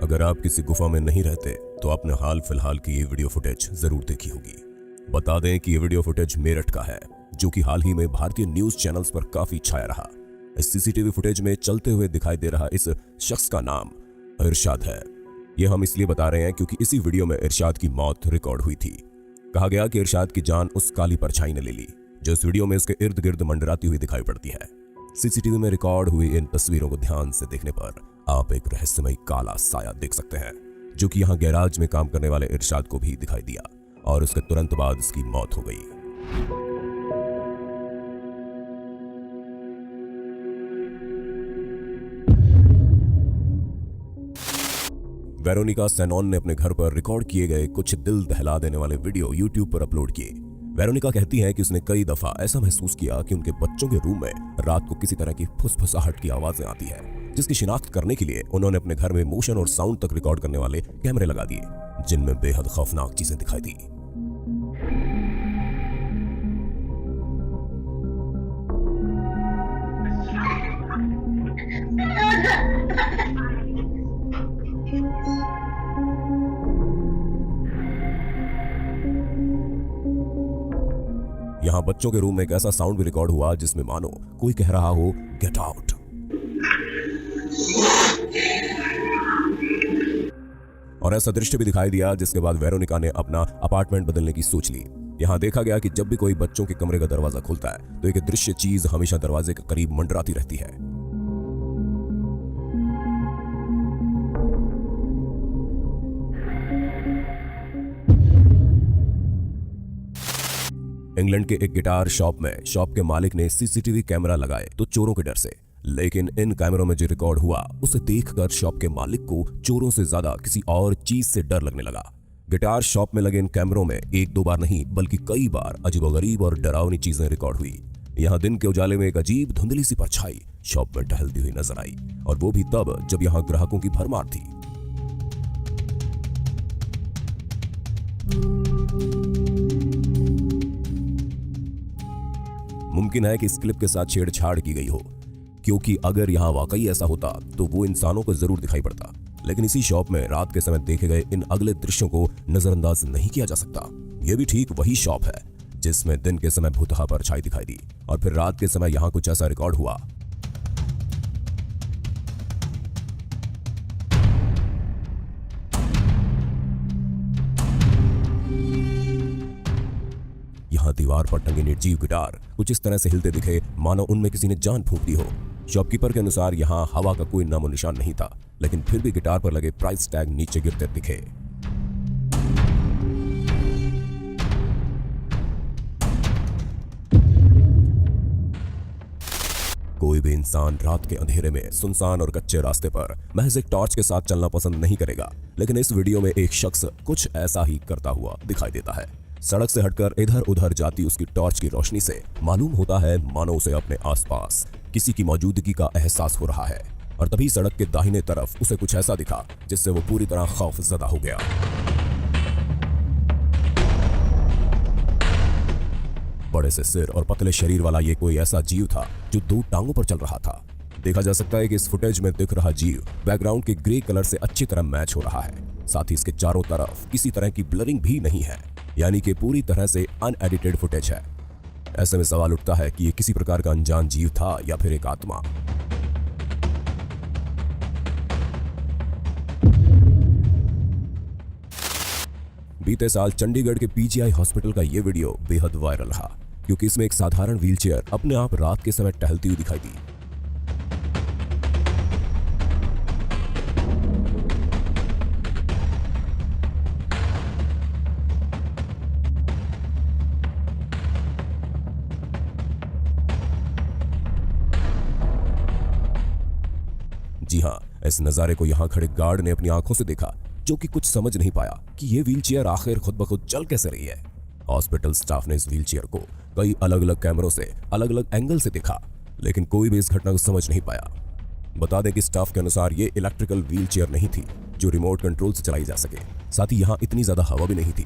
अगर आप किसी गुफा में नहीं रहते तो आपने हाल फिलहाल की ये वीडियो फुटेज जरूर देखी होगी। बता दें कि ये वीडियो फुटेज मेरठ का है, जो कि हाल ही में भारतीय न्यूज चैनल्स पर काफी छाया रहा। इस सीसीटीवी फुटेज में चलते हुए दिखाई दे रहा इस शख्स का नाम इरशाद है। ये हम इसलिए बता रहे हैं क्योंकि इसी वीडियो में इरशाद की मौत रिकॉर्ड हुई थी। कहा गया कि इरशाद की जान उस काली परछाई ने ले ली जो इस वीडियो में उसके इर्द गिर्द मंडराती हुई दिखाई पड़ती है। सीसीटीवी में रिकॉर्ड हुई इन तस्वीरों को ध्यान से देखने पर आप एक रहस्यमयी काला साया देख सकते हैं, जो कि यहाँ गैराज में काम करने वाले इरशाद को भी दिखाई दिया और उसके तुरंत बाद उसकी मौत हो गई। वेरोनिका सेनॉन ने अपने घर पर रिकॉर्ड किए गए कुछ दिल दहला देने वाले वीडियो यूट्यूब पर अपलोड किए। वेरोनिका कहती है कि उसने कई दफा ऐसा महसूस किया कि उनके बच्चों के रूम में रात को किसी तरह की फुसफुसाहट की आवाजें आती है, जिसकी शिनाख्त करने के लिए उन्होंने अपने घर में मोशन और साउंड तक रिकॉर्ड करने वाले कैमरे लगा दिए, जिनमें बेहद खौफनाक चीजें दिखाई दी। यहाँ बच्चों के रूम में एक ऐसा साउंड भी रिकॉर्ड हुआ जिसमें मानो कोई कह रहा हो गेट आउट। और ऐसा दृश्य भी दिखाई दिया जिसके बाद वेरोनिका ने अपना अपार्टमेंट बदलने की सोच ली। यहाँ देखा गया कि जब भी कोई बच्चों के कमरे का दरवाजा खुलता है तो एक दृश्य चीज हमेशा दरवाजे के करीब मंडराती रहती है। इंग्लैंड के एक गिटार शॉप में शॉप के मालिक ने सीसीटीवी कैमरा लगाए तो चोरों के डर से, लेकिन इन कैमरों में जो रिकॉर्ड हुआ उसे देखकर शॉप के मालिक को चोरों से ज्यादा किसी और चीज से डर लगने लगा। गिटार शॉप में लगे इन कैमरों में एक दो बार नहीं बल्कि कई बार अजीबोगरीब और डरावनी चीजें रिकॉर्ड हुई। यहाँ दिन के उजाले में एक अजीब धुंधली सी परछाई शॉप में टहलती हुई नजर आई, और वो भी तब जब यहाँ ग्राहकों की भरमार थी। मुमकिन है कि इस क्लिप के साथ छेड़छाड़ की गई हो, क्योंकि अगर यहाँ वाकई ऐसा होता तो वो इंसानों को जरूर दिखाई पड़ता, लेकिन इसी शॉप में रात के समय देखे गए इन अगले दृश्यों को नजरअंदाज नहीं किया जा सकता। ये भी ठीक वही शॉप है जिसमें दिन के समय भूतहा परछाई दिखाई दी और फिर रात के समय यहाँ कुछ ऐसा रिकॉर्ड हुआ। यहाँ दीवार पर टंगे निर्जीव गिटार कुछ इस तरह से हिलते दिखे मानो उनमें किसी ने जान फूंक दी हो। शॉपकीपर के अनुसार यहाँ हवा का कोई नामो निशान नहीं था, लेकिन फिर भी गिटार पर लगे प्राइस टैग नीचे गिरते दिखे। कोई भी इंसान रात के अंधेरे में सुनसान और कच्चे रास्ते पर महज एक टॉर्च के साथ चलना पसंद नहीं करेगा, लेकिन इस वीडियो में एक शख्स कुछ ऐसा ही करता हुआ दिखाई देता है। सड़क से हटकर इधर उधर जाती उसकी टॉर्च की रोशनी से मालूम होता है मानो उसे अपने आसपास किसी की मौजूदगी का एहसास हो रहा है, और तभी सड़क के दाहिने तरफ उसे कुछ ऐसा दिखा जिससे वो पूरी तरह खौफजदा हो गया। बड़े से सिर और पतले शरीर वाला ये कोई ऐसा जीव था जो दो टांगों पर चल रहा था। देखा जा सकता है कि इस फुटेज में दिख रहा जीव बैकग्राउंड के ग्रे कलर से अच्छी तरह मैच हो रहा है। साथ ही इसके चारों तरफ किसी तरह की ब्लरिंग भी नहीं है, यानी कि पूरी तरह से अनएडिटेड फुटेज है। ऐसे में सवाल उठता है कि ये किसी प्रकार का अनजान जीव था या फिर एक आत्मा। बीते साल चंडीगढ़ के पीजीआई हॉस्पिटल का ये वीडियो बेहद वायरल रहा, क्योंकि इसमें एक साधारण व्हीलचेयर अपने आप रात के समय टहलती हुई दिखाई दी। जी हाँ, इस नजारे को यहाँ खड़े गार्ड ने अपनी आंखों से देखा, जो कि कुछ समझ नहीं पाया कि ये व्हीलचेयर आखिर खुद ब खुद चल कैसे रही है। हॉस्पिटल स्टाफ ने इस व्हीलचेयर को कई अलग अलग कैमरों से अलग अलग एंगल से देखा, लेकिन कोई भी इस घटना को समझ नहीं पाया। बता दें कि स्टाफ के अनुसार ये इलेक्ट्रिकल व्हीलचेयर नहीं थी जो रिमोट कंट्रोल से चलाई जा सके, साथ ही यहाँ इतनी ज्यादा हवा भी नहीं थी।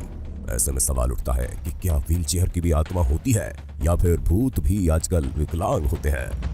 ऐसे में सवाल उठता है कि क्या व्हीलचेयर की भी आत्मा होती है या फिर भूत भी आजकल विकलांग होते हैं।